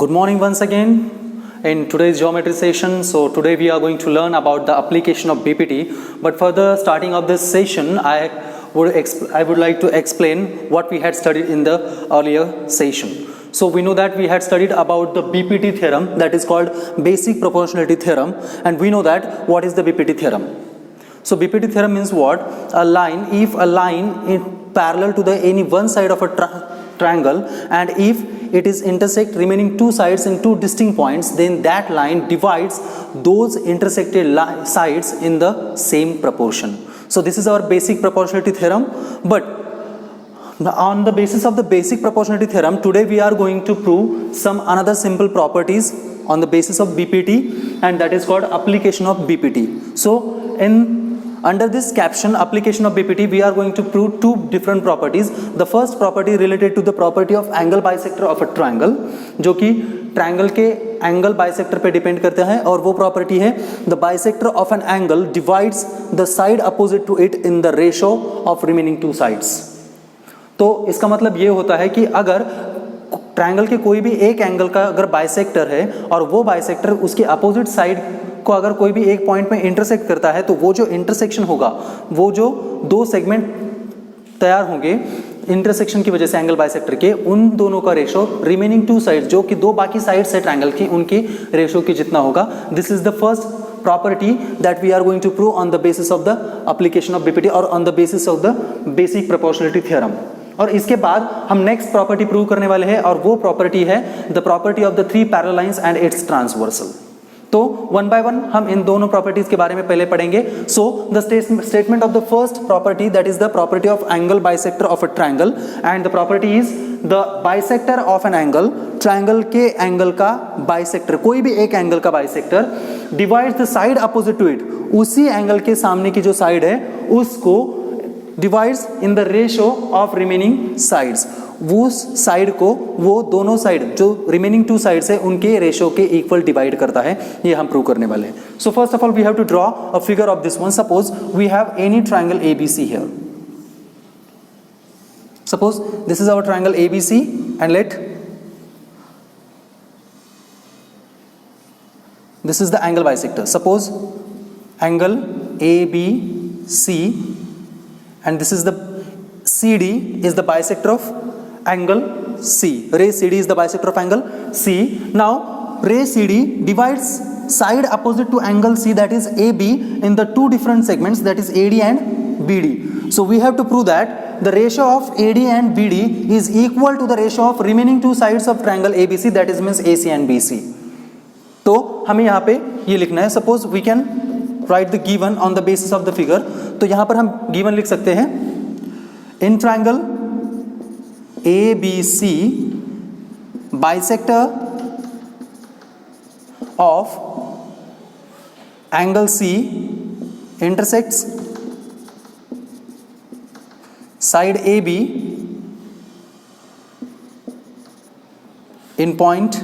Good morning once again in today's geometry session. So today we are going to learn about the application of BPT. But for the starting of this session, I would like to explain what we had studied in the earlier session. So we know that we had studied about the BPT theorem, that is called basic proportionality theorem, and we know that what is the BPT theorem. So BPT theorem means what? If a line is parallel to any one side of a triangle, and if it is intersect remaining two sides in two distinct points, then that line divides those intersected sides in the same proportion. So this is our basic proportionality theorem. But on the basis of the basic proportionality theorem, today we are going to prove some another simple properties on the basis of BPT, and that is called application of BPT. So under this caption, application of BPT, we are going to prove two different properties. The first property related to the property of angle bisector of a triangle, जो कि triangle के angle bisector पे depend करते हैं, और वो property है the bisector of an angle divides the side opposite to it in the ratio of remaining two sides. तो इसका मतलब ये होता है कि अगर ट्रायंगल के कोई भी एक एंगल का अगर बाइसेक्टर है और वो बाइसेक्टर उसके अपोजिट साइड को अगर कोई भी एक पॉइंट में इंटरसेक्ट करता है, तो वो जो इंटरसेक्शन होगा, वो जो दो सेगमेंट तैयार होंगे इंटरसेक्शन की वजह से एंगल बाइसेक्टर के, उन दोनों का रेशो रिमेनिंग टू साइड जो कि दो बाकी साइड्स है ट्रायंगल की, उनकी रेशो की जितना होगा. This is the first property that we are going to prove on the basis of the application of BPT और on the basis of the basic proportionality theorem. और इसके बाद हम नेक्स्ट प्रॉपर्टी प्रूव करने वाले हैं, और वो प्रॉपर्टी है the property of the three parallel lines and its transversal. तो वन बाय वन हम इन दोनों प्रॉपर्टीज के बारे में पहले पढ़ेंगे. So the statement of the first property, that is the property of angle bisector of a triangle, and the property is the bisector of an angle, triangle के angle का बाइसेक्टर, कोई भी एक एंगल का bisector divides the side opposite to it, उसी angle के सामने की जो साइड है उसको divides in the ratio of remaining sides, वो साइड को वो दोनों साइड जो रिमेनिंग टू साइड्स है उनके रेशो के इक्वल डिवाइड करता है. ये हम प्रूव करने वाले हैं. So first of all we have to draw a figure of this one. Suppose we have any triangle ABC here. Suppose this is our triangle ABC, and let this is the angle bisector. Suppose angle ABC, and this is the CD is the bisector of angle C. Ray CD is the bisector of angle C. Now ray CD divides side opposite to angle C, that is AB, in the two different segments, that is AD and BD. So we have to prove that the ratio of AD and BD is equal to the ratio of remaining two sides of triangle ABC, that is means AC and BC. तो हमें यहाँ पे ये लिखना है. Suppose we can write the given on the basis of the figure. तो यहां पर हम given लिख सकते हैं. In triangle ABC, bisector of angle C intersects side AB in point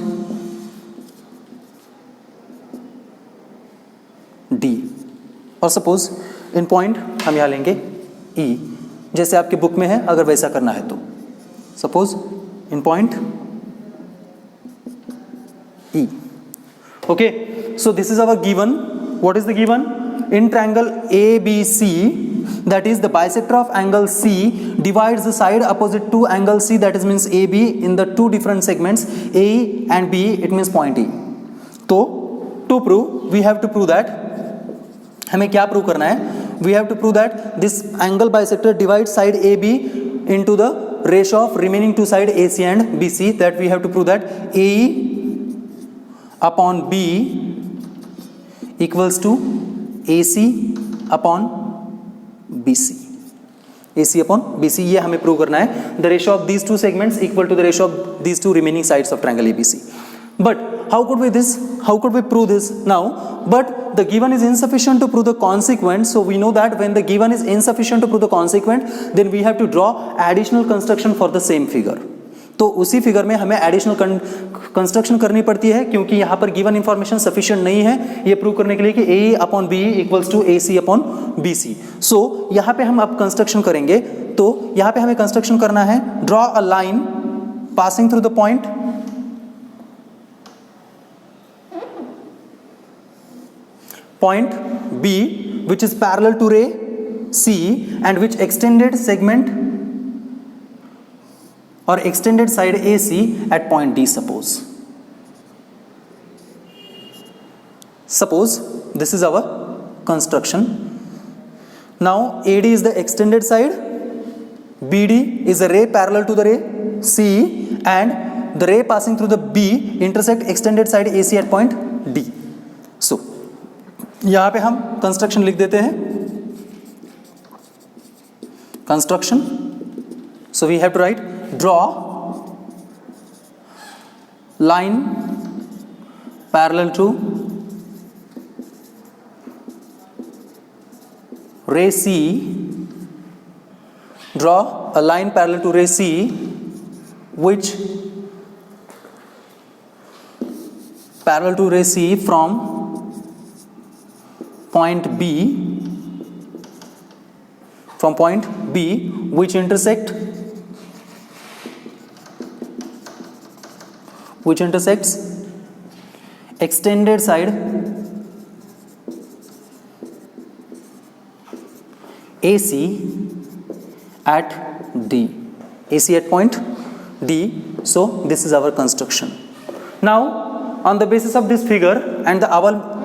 D. और सपोज इन पॉइंट हम यहाँ लेंगे E, जैसे आपके बुक में है, अगर वैसा करना है तो. Suppose in point E. Okay, so this is our given. What is the given? In triangle ABC, that is the bisector of angle C divides the side opposite to angle C, that is means AB, in the two different segments A and B, it means point E. तो to prove we have to prove that, हमें क्या prove करना है? We have to prove that this angle bisector divides side AB into the ratio of remaining two side AC and BC, that we have to prove that AE upon B equals to AC upon BC. AC upon BC, ये हमें prove करना है. The ratio of these two segments equal to the ratio of these two remaining sides of triangle ABC. But how could we prove this now? But the given is insufficient to prove the consequent. So we know that when the given is insufficient to prove the consequent, then we have to draw additional construction for the same figure. तो उसी figure में हमें additional construction करनी पड़ती है, क्योंकि यहाँ पर गिवन इंफॉर्मेशन सफिशिएंट नहीं है ये प्रूव करने के लिए कि AE upon BE equals to AC upon BC. So यहाँ पे हम अब कंस्ट्रक्शन करेंगे. तो यहाँ पे हमें कंस्ट्रक्शन करना है, draw a line passing through the point point B which is parallel to ray C and which extended segment or extended side AC at point D. Suppose this is our construction. Now AD is the extended side, BD is a ray parallel to the ray C and the ray passing through the B intersect extended side AC at point D. So यहाँ पे हम construction लिख देते हैं. Construction. So we have to write draw line parallel to ray C. Draw a line parallel to ray C which parallel to ray C from point B which intersects extended side AC at D. AC at point D. So this is our construction. Now on the basis of this figure and the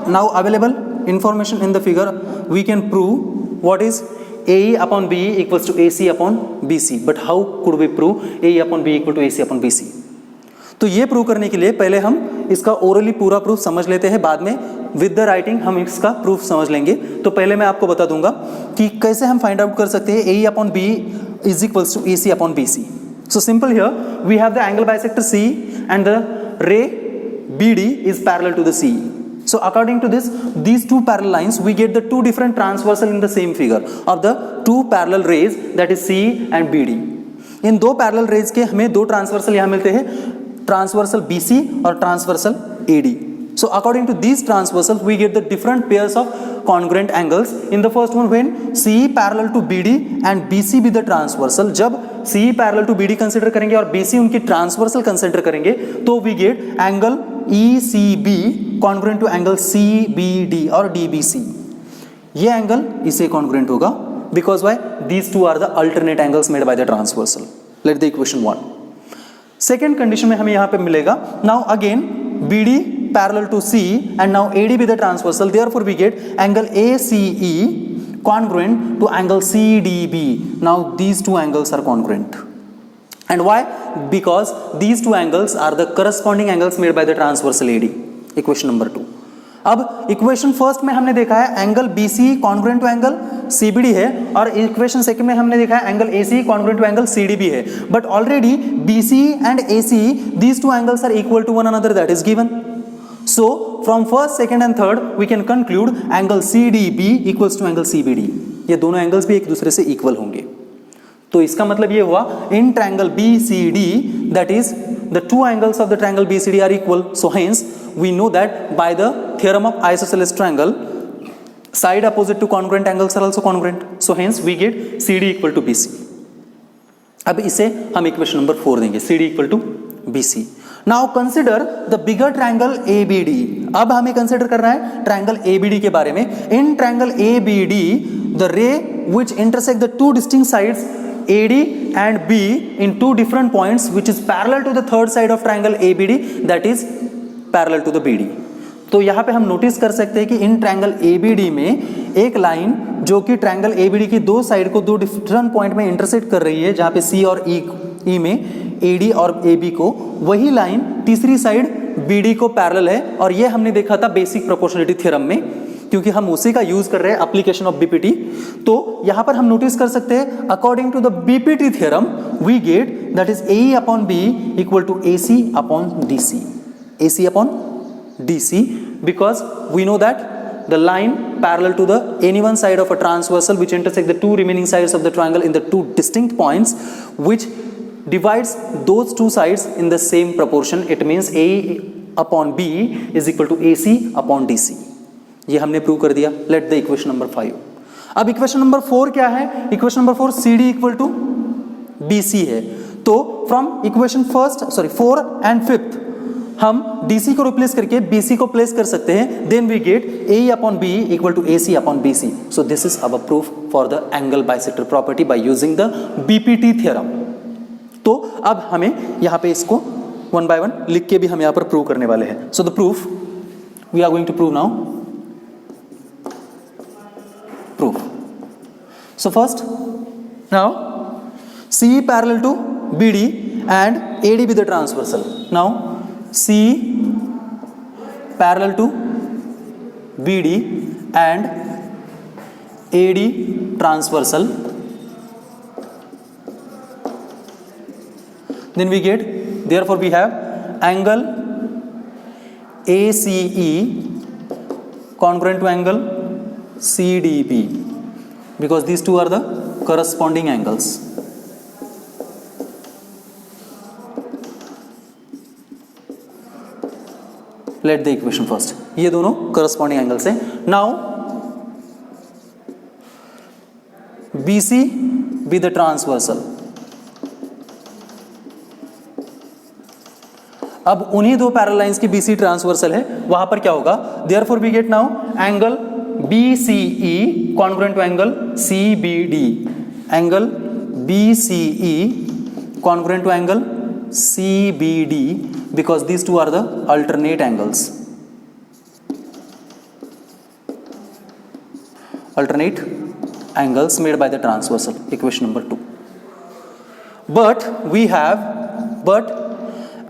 now available information in the figure, we can prove what is AE upon BE equals to AC upon BC. But how could we prove AE upon BE equal to AC upon BC? तो ये prove करने के लिए पहले हम इसका orally पूरा proof समझ लेते हैं, बाद में विद द राइटिंग हम इसका प्रूफ समझ लेंगे. तो पहले मैं आपको बता दूंगा कि कैसे हम फाइंड आउट कर सकते हैं AE upon BE is equals to AC upon BC. So simple here, we have the angle bisector C and the ray BD is parallel to the CE. So according to this, these two parallel lines, we get the two different transversal in the same figure of the two parallel rays, that is CE and BD. इन दो parallel raise के हमें दो transversal यहाँ मिलते हैं, transversal BC और transversal AD. So according to these transversals, we get the different pairs of congruent angles. In the first one, when CE parallel to BD and BC be the transversal, जब CE parallel to BD consider करेंगे और BC उनकी transversal consider करेंगे, तो we get angle ECB congruent to angle CBD और DBC. ये angle इसे congruent होगा because why? These two are the alternate angles made by the transversal. Let the equation 1. Second condition में हमें यहाँ पे मिलेगा. Now again BD parallel to C and now AD be the transversal, therefore we get angle ACE congruent to angle CDB. Now these two angles are congruent. And why? Because these two angles are the corresponding angles made by the transversal AD. Equation number 2. अब equation first में हमने देखा है angle BC congruent to angle CBD है, और equation second में हमने देखा है angle AC congruent to angle CDB है. But already BC and AC these two angles are equal to one another, that is given. So from first, second and third we can conclude angle CDB equals to angle CBD. ये दोनों angles भी एक दूसरे से equal होंगे. तो इसका मतलब ये हुआ in triangle BCD, that is the two angles of the triangle BCD are equal. So hence we know that by the theorem of isosceles triangle, side opposite to congruent angles are also congruent. So hence we get CD equal to BC. अब इसे हम equation number 4 देंगे, CD equal to BC. Now consider the bigger triangle ABD. अब हमें consider करना है triangle ABD के बारे में. In triangle ABD, the ray which intersect the two distinct sides AD and B in two different points, which is parallel to the third side of triangle ABD, that is parallel to the BD. तो यहाँ पे हम notice कर सकते हैं कि इन triangle ABD में एक लाइन जो कि ट्रायंगल ABD की दो साइड को दो डिफरेंट पॉइंट में इंटरसेक्ट कर रही है, जहाँ पे C और E में AD और AB को, वही लाइन तीसरी साइड BD को पैरेलल है. और ये हमने देखा था बेसिक प्रोपोर्शनलिटी थ्योरम में, क्योंकि हम उसी का यूज कर रहे हैं एप्लीकेशन ऑफ BPT. तो यहां पर हम नोटिस कर सकते हैं according to the BPT theorem we get that is AE upon B equal to AC upon DC. AC upon DC because we know that the line parallel to the any one side of a transversal which intersect the two remaining sides of the triangle in the two distinct points which divides those two sides in the same proportion. It means AE upon B is equal to AC upon DC. ये हमने prove कर दिया. Let the equation number 5. अब equation number 4 क्या है? Equation number 4 CD equal to BC है. तो from equation 4 and 5 हम DC को रिप्लेस करके BC को प्लेस कर सकते हैं, then we get AE upon BE equal to AC upon BC. So this is our proof for the angle bisector property by using the BPT theorem. तो अब हमें यहाँ पे इसको वन बाय वन लिख के भी हम यहाँ पर प्रूव करने वाले हैं. So the proof we are going to prove now. Proof. So first now C parallel to BD and AD with the transversal. Now C parallel to BD and AD transversal. Then we get, therefore we have angle ACE congruent to angle CDB because these two are the corresponding angles. Let the equation first. ये दोनों corresponding angles हैं. Now BC with the transversal. अब उन्हीं दो parallel lines की BC transversal है, वहां पर क्या होगा? Therefore we get now angle BCE congruent to angle CBD. Angle BCE congruent to angle CBD because these two are the alternate angles. Alternate angles made by the transversal. Equation number 2. But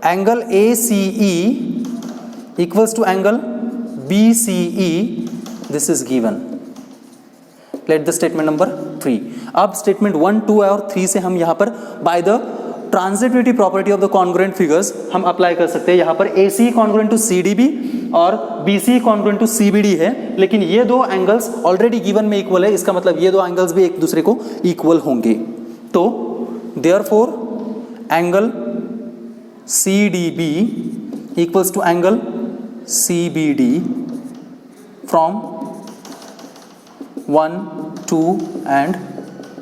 angle ACE equals to angle BCE. This is given. Let the statement number 3. अब statement 1, 2 और 3 से हम यहाँ पर by the transitivity property of the congruent figures हम apply कर सकते हैं. यहाँ पर AC कॉन्ग्रुएंट टू CDB और BC कॉन्ग्रुएंट टू CBD है, लेकिन ये दो एंगल्स ऑलरेडी गिवन में इक्वल है. इसका मतलब ये दो एंगल्स भी एक दूसरे को इक्वल होंगे. तो therefore angle CDB equals to angle CBD from 1, 2 and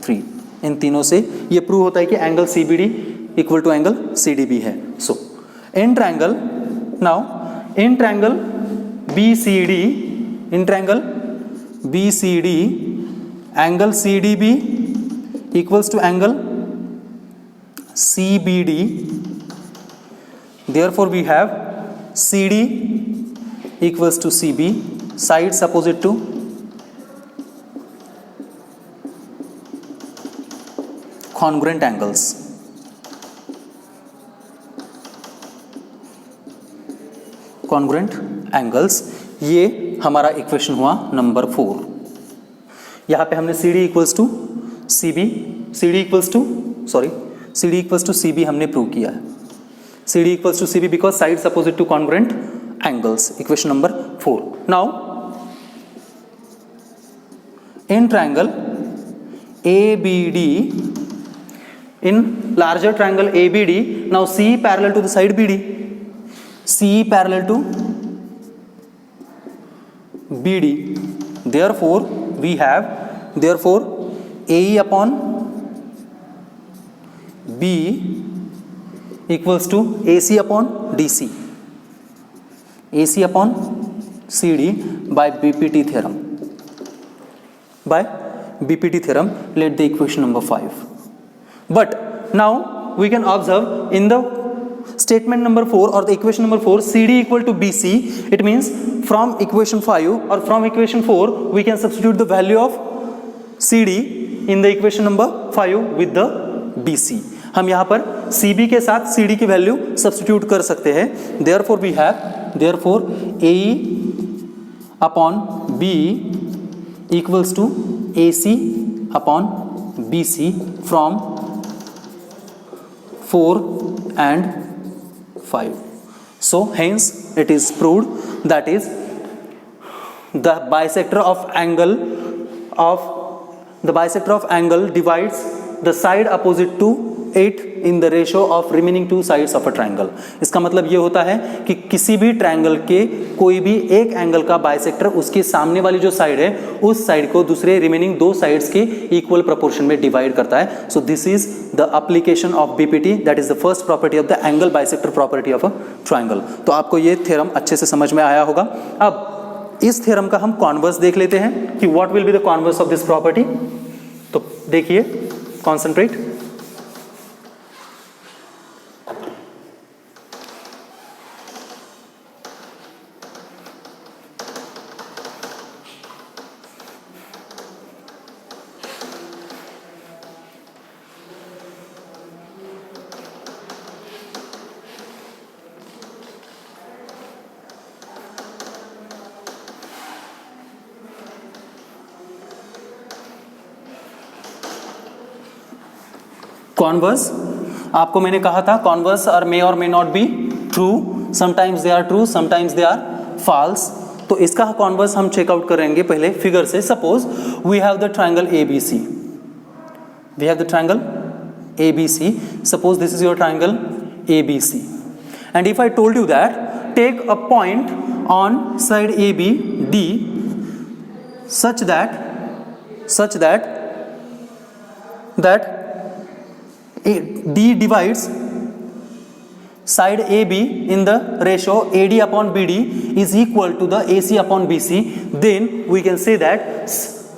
3. इन तीनों से ये प्रूव होता है कि angle CBD equal to angle CDB है. So in triangle now in triangle BCD angle CDB equals to angle CBD. Therefore we have CD equals to CB, sides opposite to congruent angles. Congruent angles, ये हमारा equation हुआ number 4. यहाँ पे हमने CD equals to CB हमने prove किया है. CD equals to CB because sides opposite to congruent angles. Equation number 4. Now in triangle ABD, in larger triangle ABD, now C parallel to the side BD, C parallel to BD. Therefore we have AE upon B equals to AC upon DC, AC upon CD by BPT theorem. Let the equation number 5. But now we can observe in the statement number 4 or the equation number 4, CD equal to BC. It means from equation 5 or from equation 4 we can substitute the value of CD in the equation number 5 with the BC. हम यहाँ पर CB के साथ CD की value substitute कर सकते हैं. Therefore we have AE upon B equals to AC upon BC from 4 and 5. So hence it is proved that is the bisector of angle divides the side opposite to 8 in the ratio of remaining two sides of a triangle. इसका मतलब ये होता है कि किसी भी triangle के कोई भी एक एंगल का बाइसेक्टर उसके सामने वाली जो साइड है उस साइड को दूसरे रिमेनिंग दो साइड्स के इक्वल प्रोपोर्शन में डिवाइड करता है। सो this is the application of BPT, that is the first property of the angle bisector property of a triangle. तो आपको ये थ्योरम अच्छे से समझ में आया होगा। अब इस थ्योरम का हम कॉन्वर्स देख लेते हैं कि what will be the converse of this property. तो देखिए, कॉन्सेंट्रेट। कॉन्वर्स, आपको मैंने कहा था कॉन्वर्स आर मे और may not be true, sometimes they are true, sometimes they are false. तो इसका कॉन्वर्स हम चेकआउट करेंगे पहले फिगर से। Suppose we have the triangle ABC, we have the triangle ABC, suppose this is your triangle ABC, and if I told you that take a point on side AB D such that D divides side AB in the ratio AD upon BD is equal to the AC upon BC, then we can say that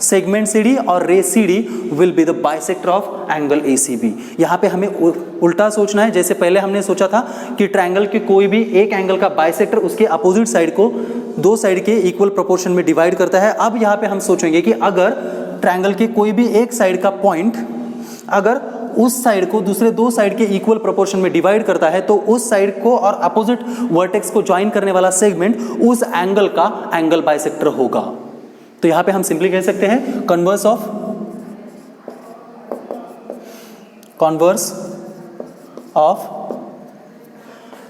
segment CD और ray CD will be the bisector of angle ACB। यहाँ पे हमें उल्टा सोचना है। जैसे पहले हमने सोचा था कि ट्रायंगल के कोई भी एक एंगल का बाइसेक्टर उसके अपोजिट साइड को दो साइड के इक्वल प्रोपोर्शन में डिवाइड करता है। अब यहाँ पे हम सोचेंगे कि अगर ट्रायंगल के कोई भी एक साइड का पॉइंट अगर उस साइड को दूसरे दो साइड के इक्वल प्रोपोर्शन में डिवाइड करता है तो उस साइड को और अपोजिट वर्टेक्स को ज्वाइन करने वाला सेगमेंट उस एंगल का एंगल बाइसेक्टर होगा। तो यहां पे हम सिंपली कह सकते हैं converse of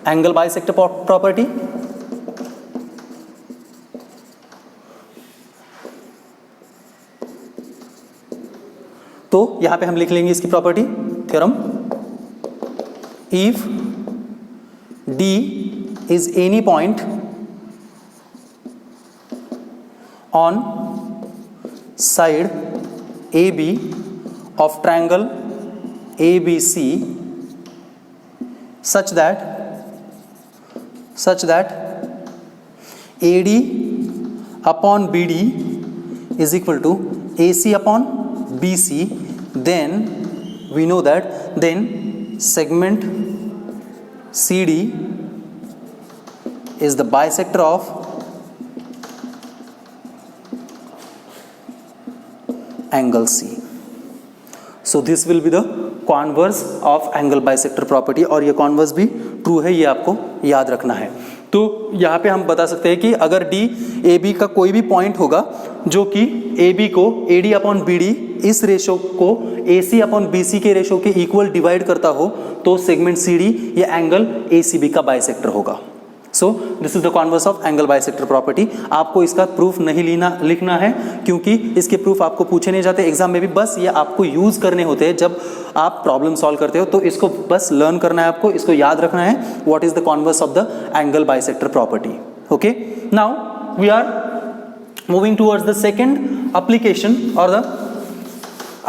angle bisector property. तो यहां पे हम लिख लेंगे इसकी property theorem, if D is any point on side AB of triangle ABC such that AD upon BD is equal to AC upon BC, then we know that then segment CD is the bisector of angle C. So this will be the converse of angle bisector property, और ये converse भी true है, ये आपको याद रखना है। तो यहाँ पे हम बता सकते हैं कि अगर D AB का कोई भी पॉइंट होगा जो कि AB को AD अपॉन BD इस रेशो को AC अपॉन BC के रेशो के इक्वल डिवाइड करता हो तो सेगमेंट CD ये एंगल ACB का बाइसेक्टर होगा। सो this is the converse of angle bisector property. आपको इसका प्रूफ नहीं लिखना है क्योंकि इसके प्रूफ आपको पूछे नहीं जाते एग्जाम में भी, बस ये आपको यूज करने होते हैं जब आप प्रॉब्लम सॉल्व करते हो। तो इसको बस लर्न करना है, आपको इसको याद रखना है, what is the converse of the angle bisector property. Okay, now we are moving towards the second application और the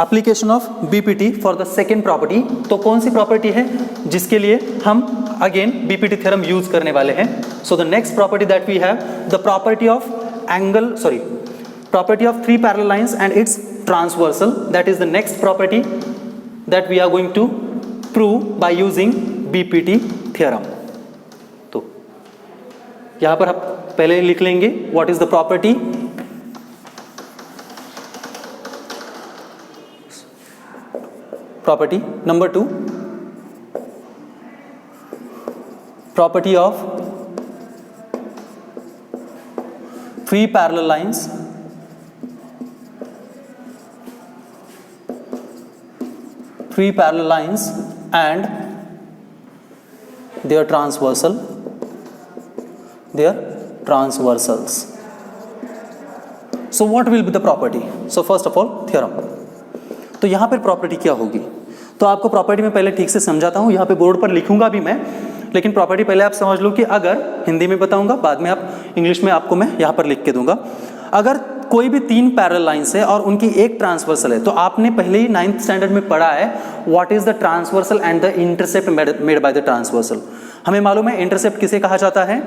application of BPT for the second property. तो कौन सी प्रॉपर्टी है जिसके लिए हम अगेन बीपीटी थ्योरम यूज करने वाले हैं? So the next property that we have the property of property of three parallel lines and its transversal. That is the next property that we are going to prove by using BPT theorem. तो यहां पर आप पहले लिख लेंगे what is the property. Property number 2, property of three parallel lines and their transversals. So what will be the property? So first of all theorem। तो यहां पर प्रॉपर्टी क्या होगी? तो आपको प्रॉपर्टी में पहले ठीक से समझाता हूँ, यहाँ पे बोर्ड पर लिखूंगा भी मैं, लेकिन प्रॉपर्टी पहले आप समझ लो कि अगर हिंदी में बताऊंगा, बाद में आप इंग्लिश में आपको मैं यहाँ पर लिख के दूंगा। अगर कोई भी तीन पैरेलल लाइंस है और उनकी एक ट्रांसवर्सल है, तो आपने पहले ही 9th स्टैंडर्ड में पढ़ा है what is the transversal and the intercept made by the transversal. हमें मालूम है इंटरसेप्ट किसे कहा जाता है।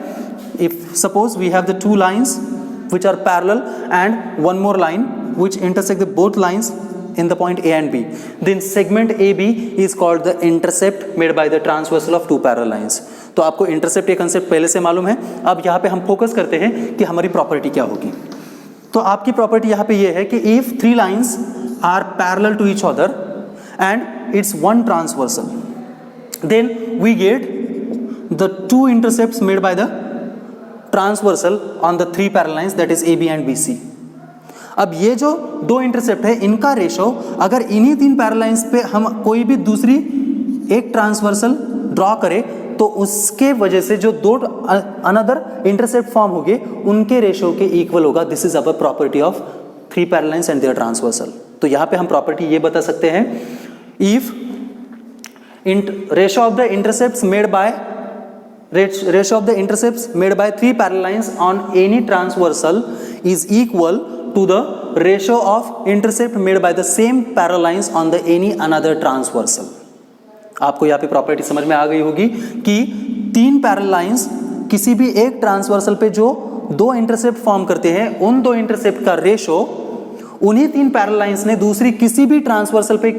If suppose we have the two lines which are parallel and one more line which intersect the both lines in the point A and B, then segment AB is called the intercept made by the transversal of two parallel lines। तो आपको intercept ये concept पहले से मालूम है। अब यहाँ पे हम फोकस करते हैं कि हमारी प्रॉपर्टी क्या होगी। तो आपकी प्रॉपर्टी यहाँ पे ये है कि if three lines are parallel to each other and its one transversal, then we get the two intercepts made by the transversal on the three parallel lines that is AB and BC। अब ये जो दो intercept है इनका ratio अगर इन्हीं तीन parallel lines पे हम कोई भी दूसरी एक ट्रांसवर्सल ड्रॉ करें तो उसके वजह से जो दो अनदर इंटरसेप्ट फॉर्म होंगे उनके रेशो के इक्वल होगा। This is our property of three parallel lines and their transversal. तो यहाँ पे हम प्रॉपर्टी ये बता सकते हैं, if ratio of the intercepts made by ratio of the intercepts made by three parallel lines on any transversal is equal to the ratio of intercept made by the same parallel lines on the any another transversal। आपको यहाँ पे property समझ में आ गई होगी कि तीन parallel lines किसी भी एक ट्रांसवर्सल पे जो दो इंटरसेप्ट फॉर्म करते हैं, उन दो इंटरसेप्ट का रेशो उन्हीं तीन पैरेलल लाइंस ने दूसरी किसी भी ट्रांसवर्सल पे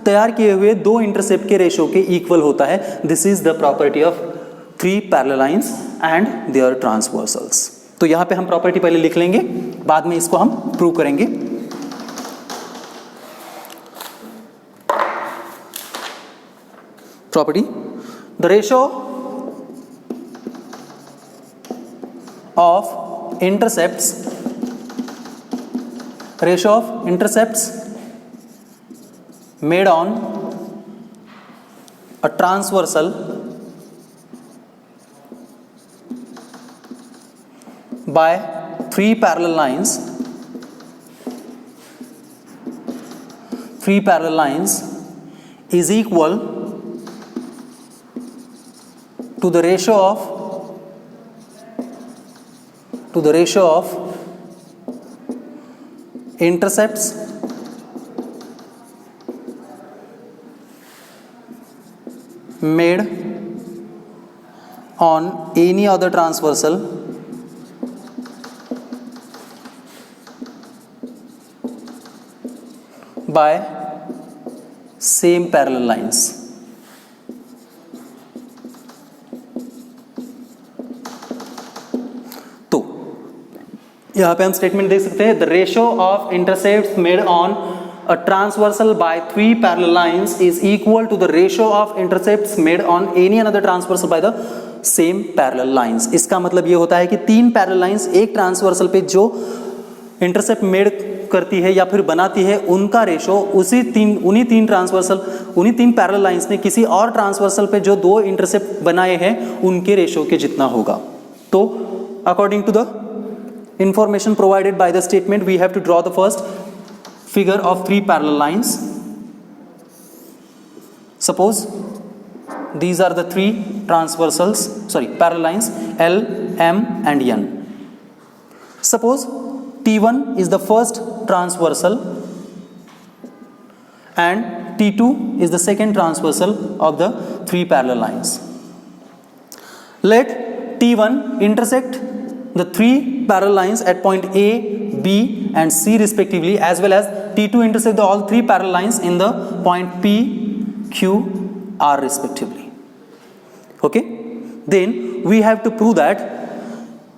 तैयार किए हुए दो इंटरसेप्ट के रेशो के इक्वल होता है। This is the property of three parallel lines and their transversals. तो यहां पे हम प्रॉपर्टी पहले लिख लेंगे, बाद में इसको हम प्रूव करेंगे। Property, the ratio of intercepts made on a transversal by three parallel lines is equal to the ratio of intercepts made on any other transversal by same parallel lines। तो यहां पे हम स्टेटमेंट देख सकते हैं, the ratio of intercepts made on a transversal by three parallel lines is equal to the ratio of intercepts made on any another transversal by the same parallel lines. इसका मतलब ये होता है कि तीन पैरेलल लाइंस एक transversal पे जो इंटरसेप्ट मेड करती है या फिर बनाती है, उनका रेशो उन्हीं तीन पैरेलल लाइंस ने किसी और ट्रांसवर्सल पे जो दो इंटरसेप्ट बनाए हैं उनके रेशो के जितना होगा। तो according to the information provided by the statement we have to draw the first figure of three parallel lines. Suppose these are the three parallel lines L, M and N. Suppose T1 is the first transversal and T2 is the second transversal of the three parallel lines. Let T1 intersect the three parallel lines at point A, B and C respectively, as well as T2 intersect all three parallel lines in the point P, Q, R respectively. Okay, then we have to prove that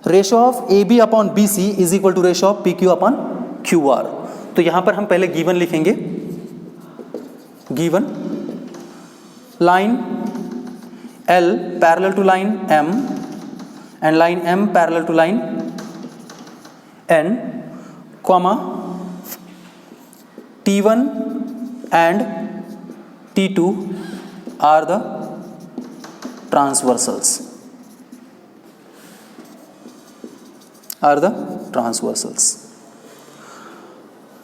ratio of AB upon BC is equal to ratio of PQ upon QR. तो यहां पर हम पहले given लिखेंगे, given line L parallel to line M and line M parallel to line N, comma T1 and T2 are the transversals,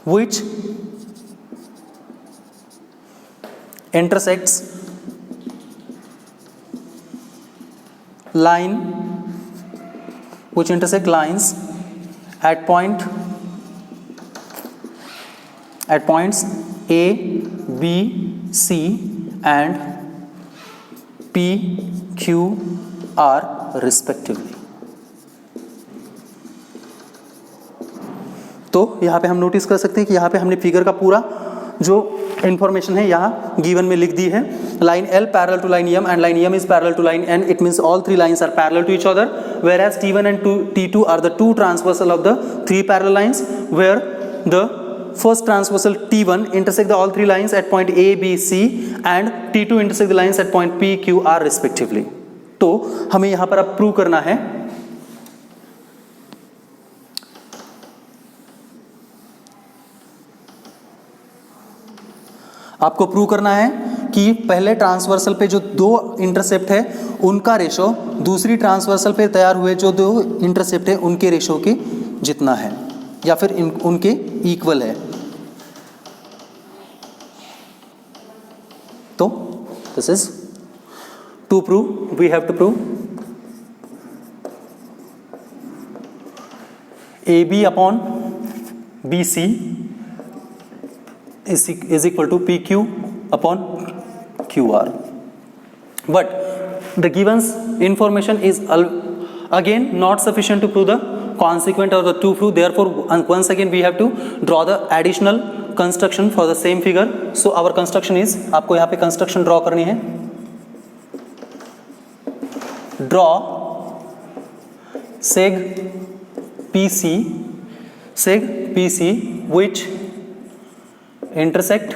which intersects line which intersect lines at points A, B, C and P, Q, R respectively. तो यहाँ पे हम notice कर सकते हैं कि यहाँ पे हमने फिगर का पूरा जो इंफॉर्मेशन है यहाँ गिवन में लिख दी है. Line L parallel to line M and line M is parallel to line N. It means all three lines are parallel to each other, whereas T1 and T2 are the two transversal of the three parallel lines, where the first transversal T1 intersect the all three lines at point A, B, C and T2 intersect the lines at point P, Q, R respectively. तो हमें यहाँ पर अब prove करना है आपको prove करना है कि पहले ट्रांसवर्सल पे जो दो इंटरसेप्ट है उनका रेशो दूसरी ट्रांसवर्सल पे तैयार हुए जो दो इंटरसेप्ट है उनके रेशो के जितना है या फिर उनके इक्वल है. तो this is to prove we have to prove AB upon BC is equal to PQ upon QR. But the given information is again not sufficient to prove the consequent or the two proof. Therefore, once again we have to draw the additional construction for the same figure. So our construction is, आपको यहाँ पे construction draw करनी है. Draw seg PC which intersect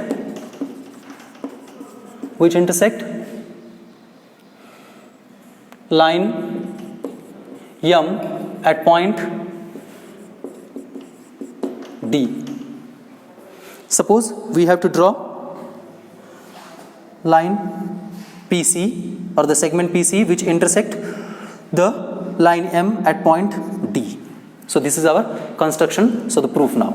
line M at point D. Suppose we have to draw line PC or the segment PC which intersect the line M at point D. So this is our construction. So the proof now.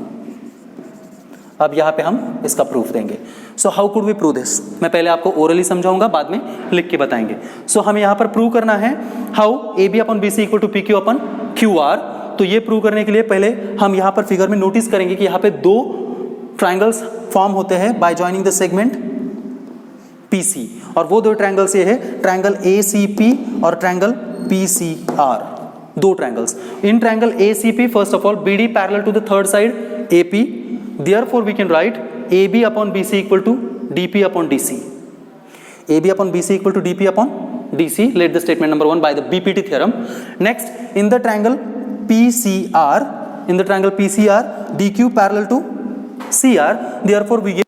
अब यहाँ पे हम इसका proof देंगे. So how could we prove this? मैं पहले आपको orally समझाऊंगा, बाद में लिख के बताएंगे. सो हमें यहाँ पर प्रूव करना है how AB upon BC equal to PQ upon QR. तो ये प्रूव करने के लिए पहले हम यहाँ पर फिगर में नोटिस करेंगे कि यहाँ पे दो ट्राइंगल्स फॉर्म होते हैं by joining the segment PC, और वो दो ट्राइंगल्स ये है ट्राइंगल ACP और ट्राइंगल PCR. दो triangles. In triangle ACP first of all BD parallel to the third side AP. Therefore, we can write AB upon BC equal to DP upon DC. AB upon BC equal to DP upon DC. Let the statement number 1 by the BPT theorem. Next, in the triangle PCR, DQ parallel to CR. Therefore, we